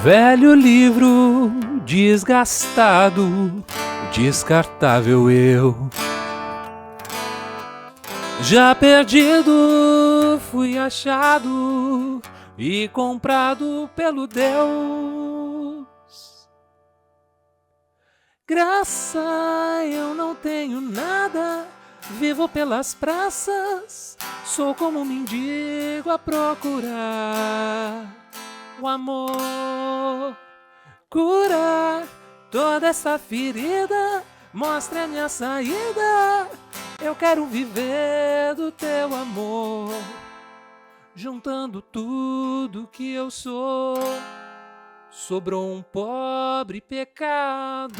Velho livro desgastado, descartável eu. Já perdido, fui achado e comprado pelo Deus. Graça, eu não tenho nada, vivo pelas praças, sou como um mendigo a procurar o amor. Cura toda essa ferida, mostre a minha saída. Eu quero viver do teu amor, juntando tudo que eu sou. Sobrou um pobre pecador.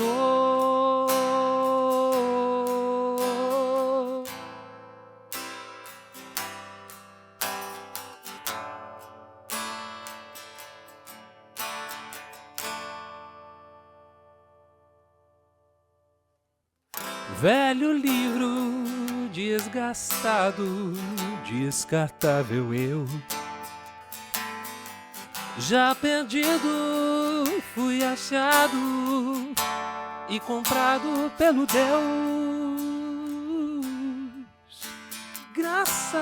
Velho livro desgastado, descartável eu. Já perdido, fui achado e comprado pelo Deus. Graça,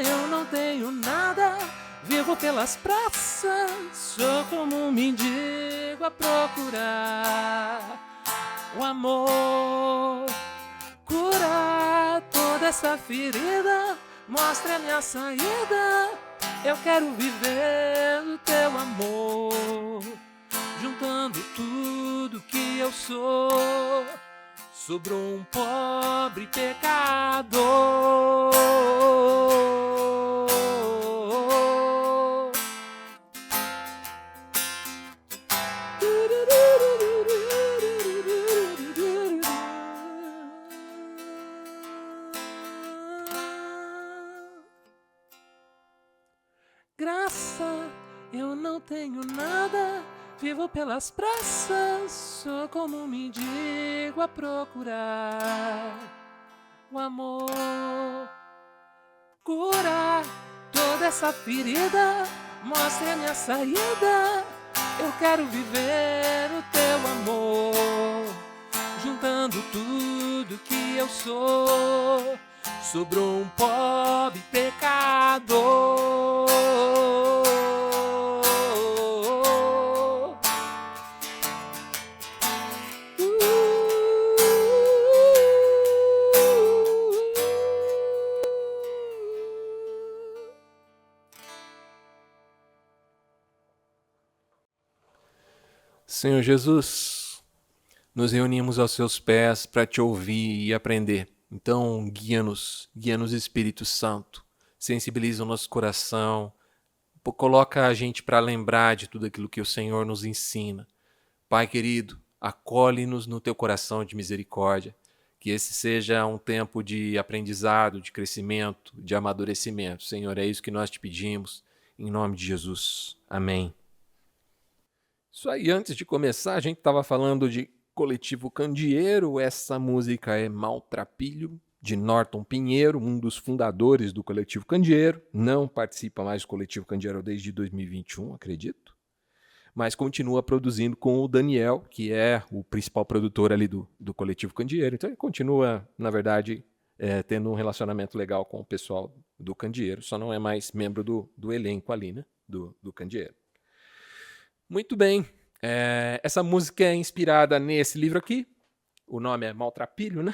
eu não tenho nada, vivo pelas praças, sou como um mendigo a procurar o amor. Cura toda essa ferida, mostre a minha saída. Eu quero viver do teu amor, juntando tudo que eu sou. Sobrou um pobre pecador. Graça, eu não tenho nada, vivo pelas praças, sou como um mendigo a procurar o amor. Cura toda essa ferida, mostre a minha saída. Eu quero viver o teu amor, juntando tudo que eu sou. Sobrou um pobre pecador. Senhor Jesus, nos reunimos aos seus pés para te ouvir e aprender. Então, guia-nos, Espírito Santo, sensibiliza o nosso coração, coloca a gente para lembrar de tudo aquilo que o Senhor nos ensina. Pai querido, acolhe-nos no teu coração de misericórdia, que esse seja um tempo de aprendizado, de crescimento, de amadurecimento. Senhor, é isso que nós te pedimos, em nome de Jesus. Amém. Isso aí, antes de começar, a gente estava falando de Coletivo Candeeiro. Essa música é Maltrapilho, de Norton Pinheiro, um dos fundadores do Coletivo Candeeiro. Não participa mais do Coletivo Candeeiro desde 2021, acredito. Mas continua produzindo com o Daniel, que é o principal produtor ali do Coletivo Candeeiro. Então ele continua, na verdade, tendo um relacionamento legal com o pessoal do Candeeiro. Só não é mais membro do elenco ali, né? Do Candeeiro. Muito bem, essa música é inspirada nesse livro aqui, o nome é Maltrapilho, né?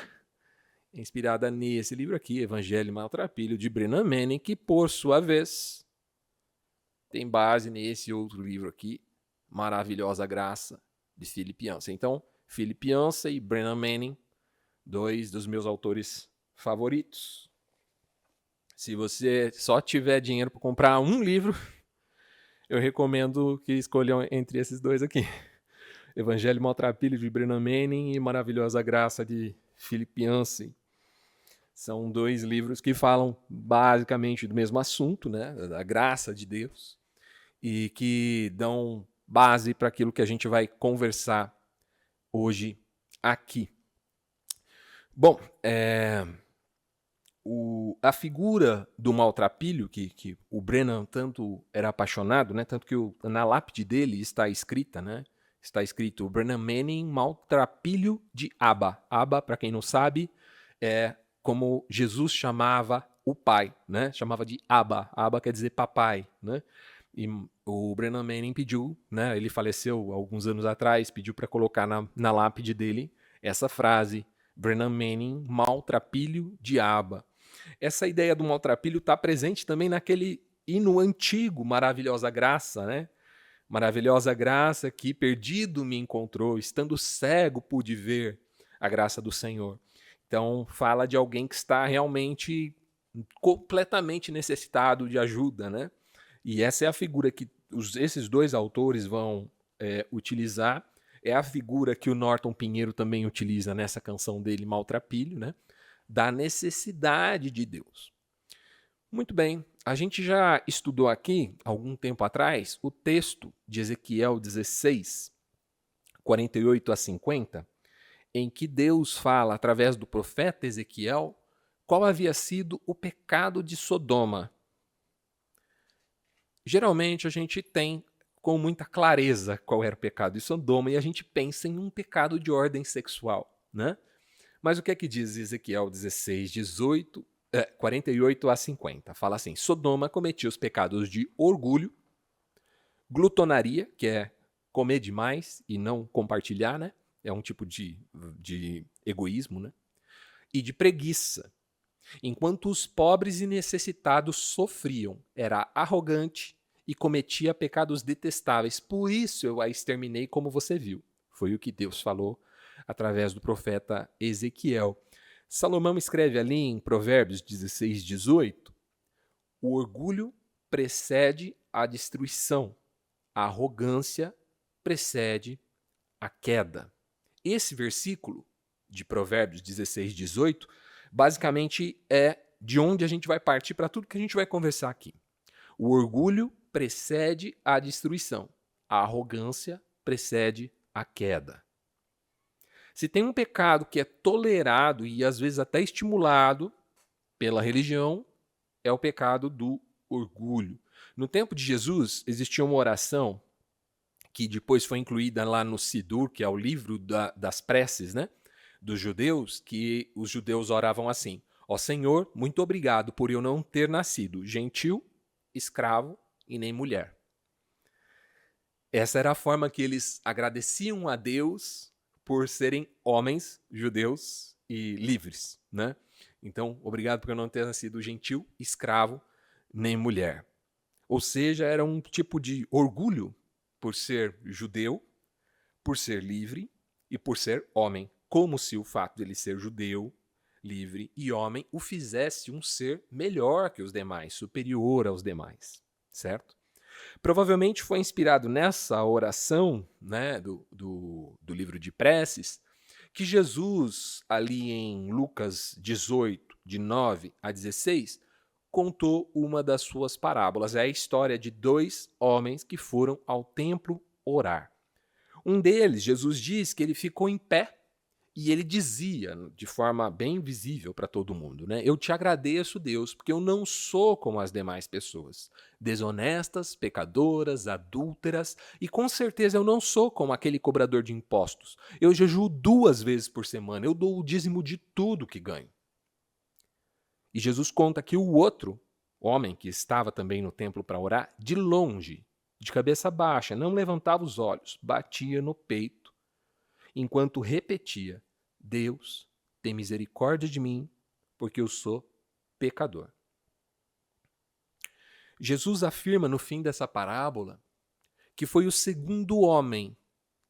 É inspirada nesse livro aqui, Evangelho e Maltrapilho, de Brennan Manning, que por sua vez tem base nesse outro livro aqui, Maravilhosa Graça, de Philip Yancey. Então, Philip Yancey e Brennan Manning, dois dos meus autores favoritos. Se você só tiver dinheiro para comprar um livro, eu recomendo que escolham entre esses dois aqui. Evangelho e Maltrapilho, de Brennan Manning, e Maravilhosa Graça, de Philip Yancey. São dois livros que falam basicamente do mesmo assunto, né? Da graça de Deus, e que dão base para aquilo que a gente vai conversar hoje aqui. Bom, a figura do maltrapilho, que o Brennan tanto era apaixonado, né? Tanto que na lápide dele está escrita, né? Está escrito Brennan Manning, maltrapilho de Abba. Abba, para quem não sabe, é como Jesus chamava o pai, né? Chamava de Abba. Abba quer dizer papai, né? E o Brennan Manning pediu, né? Ele faleceu alguns anos atrás, pediu para colocar na lápide dele essa frase: Brennan Manning, maltrapilho de Abba. Essa ideia do maltrapilho está presente também naquele hino antigo, Maravilhosa Graça, né? Maravilhosa graça que perdido me encontrou, estando cego pude ver a graça do Senhor. Então fala de alguém que está realmente completamente necessitado de ajuda, né? E essa é a figura que esses dois autores vão utilizar. É a figura que o Norton Pinheiro também utiliza nessa canção dele, Maltrapilho, né? Da necessidade de Deus. Muito bem, a gente já estudou aqui, algum tempo atrás, o texto de Ezequiel 16, 48 a 50, em que Deus fala, através do profeta Ezequiel, qual havia sido o pecado de Sodoma. Geralmente a gente tem com muita clareza qual era o pecado de Sodoma e a gente pensa em um pecado de ordem sexual, né? Mas o que é que diz Ezequiel 16, 48 a 50? Fala assim: Sodoma cometia os pecados de orgulho, glutonaria, que é comer demais e não compartilhar, né? É um tipo de egoísmo, né? E de preguiça. Enquanto os pobres e necessitados sofriam, era arrogante e cometia pecados detestáveis. Por isso eu a exterminei, como você viu. Foi o que Deus falou através do profeta Ezequiel. Salomão escreve ali em Provérbios 16, 18: o orgulho precede a destruição, a arrogância precede a queda. Esse versículo de Provérbios 16, 18, basicamente é de onde a gente vai partir para tudo que a gente vai conversar aqui. O orgulho precede a destruição, a arrogância precede a queda. Se tem um pecado que é tolerado e às vezes até estimulado pela religião, é o pecado do orgulho. No tempo de Jesus, existia uma oração que depois foi incluída lá no Sidur, que é o livro das preces, né, dos judeus, que os judeus oravam assim: ó Senhor, muito obrigado por eu não ter nascido gentil, escravo e nem mulher. Essa era a forma que eles agradeciam a Deus por serem homens judeus e livres, né? Então, obrigado por eu não ter nascido gentil, escravo, nem mulher. Ou seja, era um tipo de orgulho por ser judeu, por ser livre e por ser homem. Como se o fato de ele ser judeu, livre e homem o fizesse um ser melhor que os demais, superior aos demais, certo? Provavelmente foi inspirado nessa oração, né, do livro de preces, que Jesus, ali em Lucas 18, de 9 a 16, contou uma das suas parábolas. É a história de dois homens que foram ao templo orar. Um deles, Jesus diz que ele ficou em pé e ele dizia, de forma bem visível para todo mundo, né? Eu te agradeço, Deus, porque eu não sou como as demais pessoas, desonestas, pecadoras, adúlteras, e com certeza eu não sou como aquele cobrador de impostos. Eu jejuo 2 vezes por semana, eu dou o dízimo de tudo que ganho. E Jesus conta que o outro homem que estava também no templo para orar, de longe, de cabeça baixa, não levantava os olhos, batia no peito, enquanto repetia: Deus, tem misericórdia de mim, porque eu sou pecador. Jesus afirma no fim dessa parábola que foi o segundo homem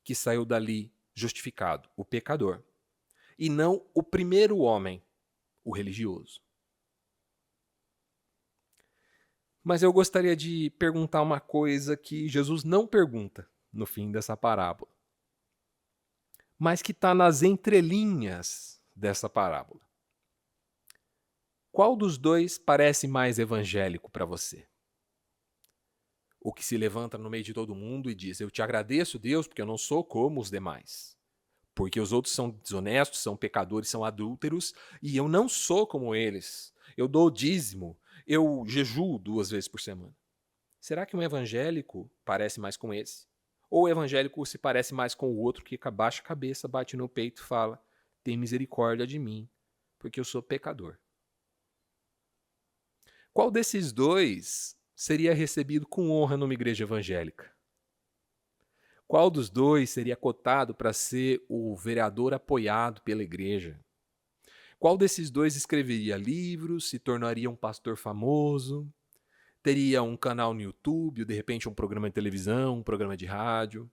que saiu dali justificado, o pecador, e não o primeiro homem, o religioso. Mas eu gostaria de perguntar uma coisa que Jesus não pergunta no fim dessa parábola, mas que está nas entrelinhas dessa parábola. Qual dos dois parece mais evangélico para você? O que se levanta no meio de todo mundo e diz: eu te agradeço, Deus, porque eu não sou como os demais. porque os outros são desonestos, são pecadores, são adúlteros, e eu não sou como eles. Eu dou dízimo, eu jejuo 2 vezes por semana. Será que um evangélico parece mais com esse? Ou o evangélico se parece mais com o outro que abaixa a cabeça, bate no peito e fala: tem misericórdia de mim, porque eu sou pecador? Qual desses dois seria recebido com honra numa igreja evangélica? Qual dos dois seria cotado para ser o vereador apoiado pela igreja? Qual desses dois escreveria livros, se tornaria um pastor famoso, teria um canal no YouTube, ou de repente um programa de televisão, um programa de rádio?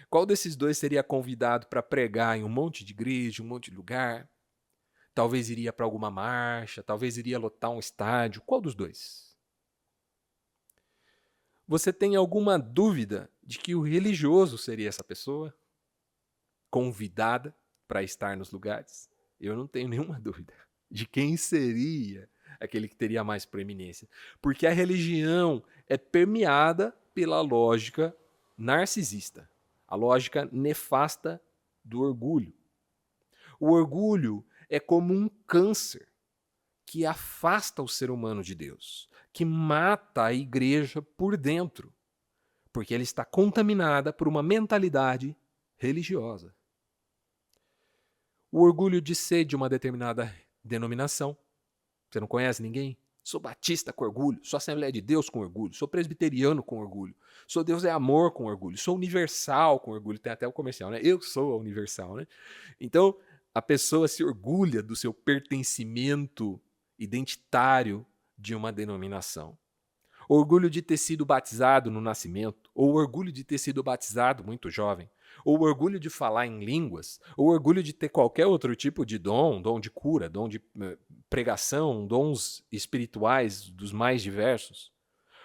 Qual desses dois seria convidado para pregar em um monte de igreja, um monte de lugar? Talvez iria para alguma marcha, talvez iria lotar um estádio. Qual dos dois? Você tem alguma dúvida de que o religioso seria essa pessoa? Convidada para estar nos lugares? Eu não tenho nenhuma dúvida de quem seria aquele que teria mais preeminência. Porque a religião é permeada pela lógica narcisista, a lógica nefasta do orgulho. O orgulho é como um câncer que afasta o ser humano de Deus, que mata a igreja por dentro, porque ela está contaminada por uma mentalidade religiosa. O orgulho de ser de uma determinada denominação. Você não conhece ninguém? Sou batista com orgulho, sou Assembleia de Deus com orgulho, sou presbiteriano com orgulho, sou Deus é amor com orgulho, sou universal com orgulho, tem até o comercial, né? Eu sou a universal, né? Então, a pessoa se orgulha do seu pertencimento identitário de uma denominação. Orgulho de ter sido batizado no nascimento, ou orgulho de ter sido batizado muito jovem, ou orgulho de falar em línguas, ou orgulho de ter qualquer outro tipo de dom de cura, dom de pregação, dons espirituais dos mais diversos.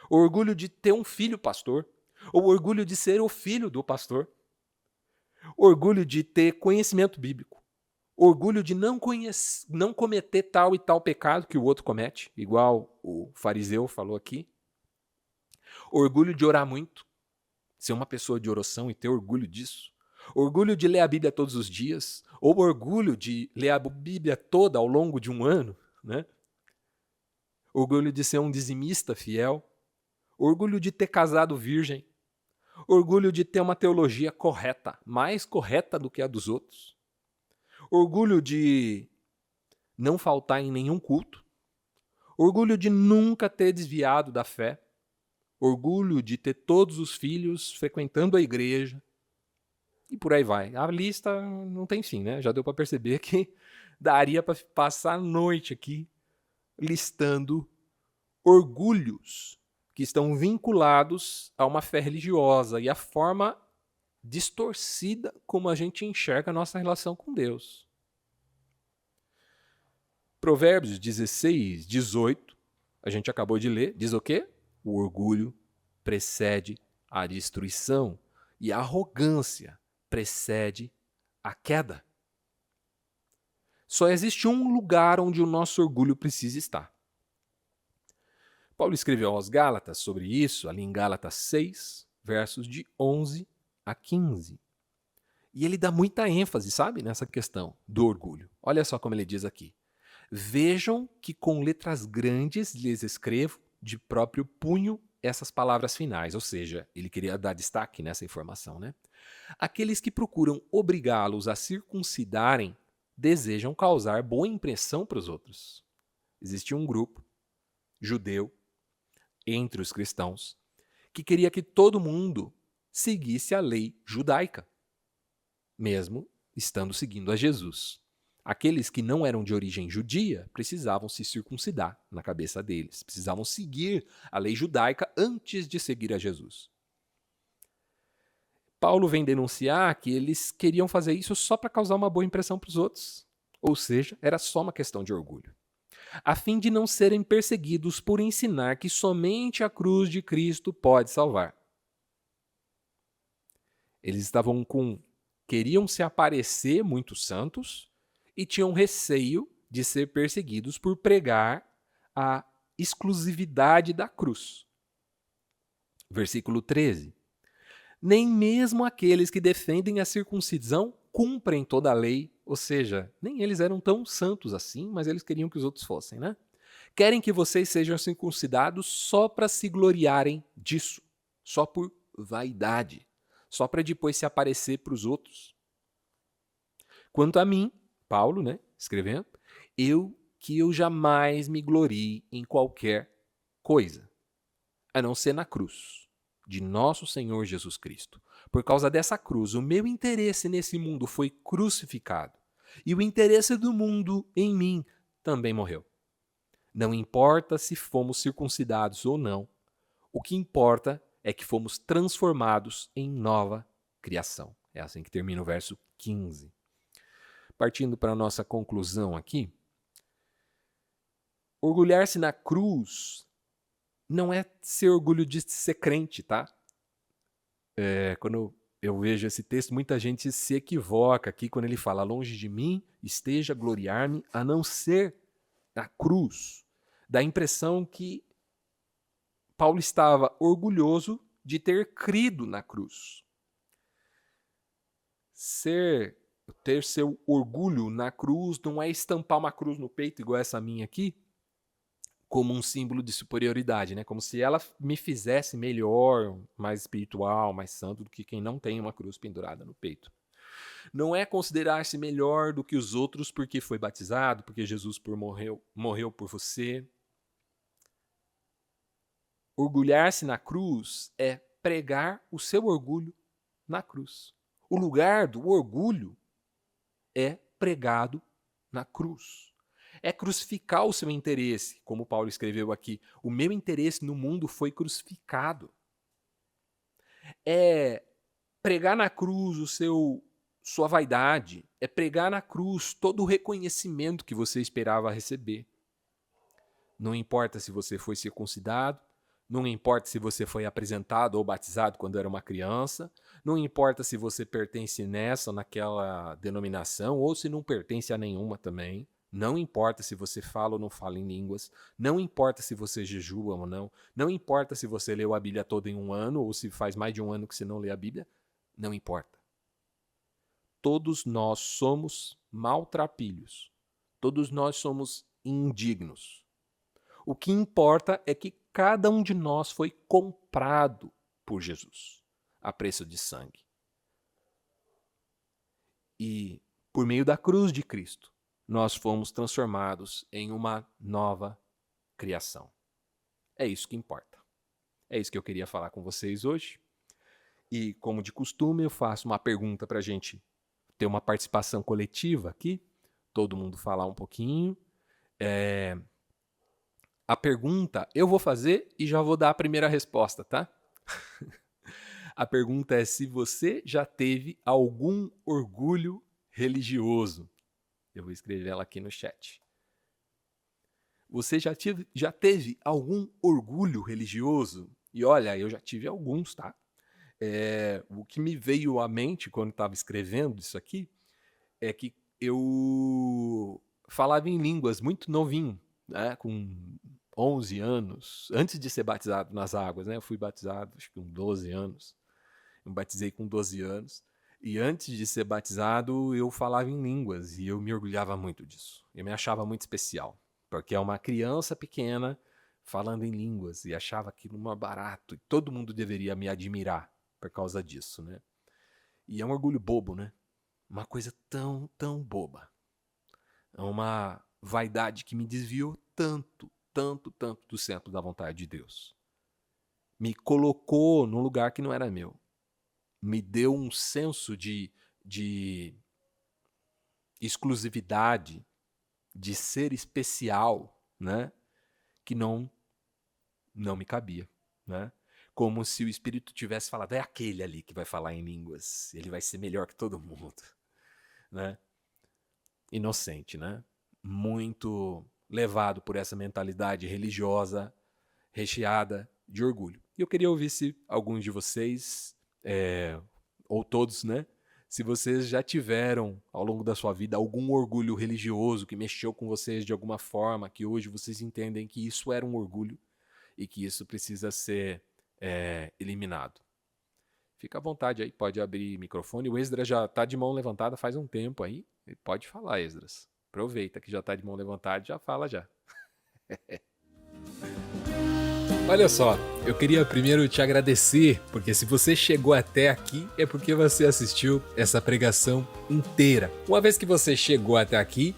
Orgulho de ter um filho pastor, ou orgulho de ser o filho do pastor. Orgulho de ter conhecimento bíblico. Orgulho de não cometer tal e tal pecado que o outro comete, igual o fariseu falou aqui. Orgulho de orar muito, ser uma pessoa de oração e ter orgulho disso. Orgulho de ler a Bíblia todos os dias, ou orgulho de ler a Bíblia toda ao longo de um ano, né? Orgulho de ser um dizimista fiel. Orgulho de ter casado virgem. Orgulho de ter uma teologia correta, mais correta do que a dos outros. Orgulho de não faltar em nenhum culto. Orgulho de nunca ter desviado da fé. Orgulho de ter todos os filhos frequentando a igreja. E por aí vai. A lista não tem fim, né? Já deu para perceber que daria para passar a noite aqui listando orgulhos que estão vinculados a uma fé religiosa e a forma distorcida como a gente enxerga a nossa relação com Deus. Provérbios 16, 18, a gente acabou de ler, diz o quê? O orgulho precede a destruição e a arrogância precede a queda. Só existe um lugar onde o nosso orgulho precisa estar. Paulo escreveu aos Gálatas sobre isso, ali em Gálatas 6, versos de 11 a 15. E ele dá muita ênfase, sabe, nessa questão do orgulho. Olha só como ele diz aqui. Vejam que com letras grandes lhes escrevo de próprio punho essas palavras finais, ou seja, ele queria dar destaque nessa informação, né? Aqueles que procuram obrigá-los a circuncidarem desejam causar boa impressão para os outros. Existia um grupo judeu entre os cristãos que queria que todo mundo seguisse a lei judaica, mesmo estando seguindo a Jesus. Aqueles que não eram de origem judia precisavam se circuncidar na cabeça deles, precisavam seguir a lei judaica antes de seguir a Jesus. Paulo vem denunciar que eles queriam fazer isso só para causar uma boa impressão para os outros, ou seja, era só uma questão de orgulho, a fim de não serem perseguidos por ensinar que somente a cruz de Cristo pode salvar. Eles queriam se aparecer muito santos e tinham receio de ser perseguidos por pregar a exclusividade da cruz. Versículo 13. Nem mesmo aqueles que defendem a circuncisão cumprem toda a lei, ou seja, nem eles eram tão santos assim, mas eles queriam que os outros fossem, né? Querem que vocês sejam circuncidados só para se gloriarem disso, só por vaidade, só para depois se aparecer para os outros. Quanto a mim, Paulo, né, escrevendo, eu jamais me glorie em qualquer coisa, a não ser na cruz de nosso Senhor Jesus Cristo. Por causa dessa cruz, o meu interesse nesse mundo foi crucificado e o interesse do mundo em mim também morreu. Não importa se fomos circuncidados ou não, o que importa é que fomos transformados em nova criação. É assim que termina o verso 15. Partindo para a nossa conclusão aqui, orgulhar-se na cruz não é ser orgulho de ser crente, tá? Quando eu vejo esse texto, muita gente se equivoca aqui quando ele fala: longe de mim esteja gloriar-me, a não ser na cruz. Dá a impressão que Paulo estava orgulhoso de ter crido na cruz. Ter seu orgulho na cruz não é estampar uma cruz no peito igual essa minha aqui, como um símbolo de superioridade, né? Como se ela me fizesse melhor, mais espiritual, mais santo do que quem não tem uma cruz pendurada no peito. Não é considerar-se melhor do que os outros porque foi batizado, porque Jesus morreu por você. Orgulhar-se na cruz é pregar o seu orgulho na cruz. O lugar do orgulho é pregado na cruz. É crucificar o seu interesse, como Paulo escreveu aqui. O meu interesse no mundo foi crucificado. É pregar na cruz sua vaidade. É pregar na cruz todo o reconhecimento que você esperava receber. Não importa se você foi circuncidado, não importa se você foi apresentado ou batizado quando era uma criança, não importa se você pertence nessa ou naquela denominação, ou se não pertence a nenhuma também. Não importa se você fala ou não fala em línguas, não importa se você jejua ou não, não importa se você leu a Bíblia toda em um ano ou se faz mais de um ano que você não lê a Bíblia, não importa. Todos nós somos maltrapilhos, todos nós somos indignos. O que importa é que cada um de nós foi comprado por Jesus a preço de sangue. E por meio da cruz de Cristo, nós fomos transformados em uma nova criação. É isso que importa. É isso que eu queria falar com vocês hoje. E, como de costume, eu faço uma pergunta para a gente ter uma participação coletiva aqui, todo mundo falar um pouquinho. A pergunta eu vou fazer e já vou dar a primeira resposta, tá? A pergunta é se você já teve algum orgulho religioso. Eu vou escrever ela aqui no chat. Você já teve algum orgulho religioso? E olha, eu já tive alguns, tá? O que me veio à mente quando estava escrevendo isso aqui é que eu falava em línguas muito novinho, né? Com 11 anos, antes de ser batizado nas águas, né? Eu fui batizado acho que com 12 anos. Eu me batizei com 12 anos. E antes de ser batizado, eu falava em línguas e eu me orgulhava muito disso. Eu me achava muito especial, porque é uma criança pequena falando em línguas e achava aquilo um barato. E todo mundo deveria me admirar por causa disso, né? E é um orgulho bobo, né? Uma coisa tão, tão boba. É uma vaidade que me desviou tanto, tanto, tanto do centro da vontade de Deus. Me colocou num lugar que não era meu. Me deu um senso de exclusividade, de ser especial, né? Que não me cabia, né? Como se o Espírito tivesse falado, é aquele ali que vai falar em línguas, ele vai ser melhor que todo mundo, né? Inocente, né? Muito levado por essa mentalidade religiosa recheada de orgulho. E eu queria ouvir se alguns de vocês, ou todos, né? Se vocês já tiveram, ao longo da sua vida, algum orgulho religioso que mexeu com vocês de alguma forma, que hoje vocês entendem que isso era um orgulho e que isso precisa ser eliminado. fica à vontade aí, pode abrir microfone. O Esdras já está de mão levantada faz um tempo aí. Ele pode falar, Esdras. Aproveita que já está de mão levantada e já fala já. Olha só, eu queria primeiro te agradecer, porque se você chegou até aqui é porque você assistiu essa pregação inteira. Uma vez que você chegou até aqui,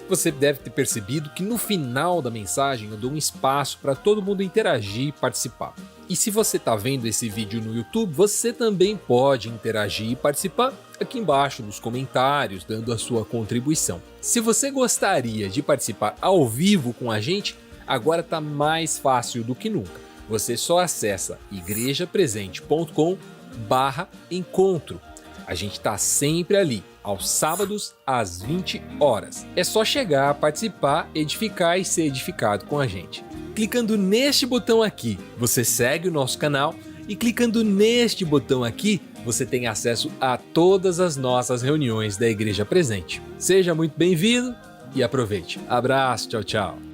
você deve ter percebido que no final da mensagem eu dou um espaço para todo mundo interagir e participar. E se você está vendo esse vídeo no YouTube, você também pode interagir e participar aqui embaixo nos comentários, dando a sua contribuição. Se você gostaria de participar ao vivo com a gente, agora está mais fácil do que nunca. Você só acessa igrejapresente.com/encontro. A gente está sempre ali, aos sábados, às 20 horas. É só chegar, participar, edificar e ser edificado com a gente. Clicando neste botão aqui, você segue o nosso canal e clicando neste botão aqui, você tem acesso a todas as nossas reuniões da Igreja Presente. Seja muito bem-vindo e aproveite. Abraço, tchau, tchau.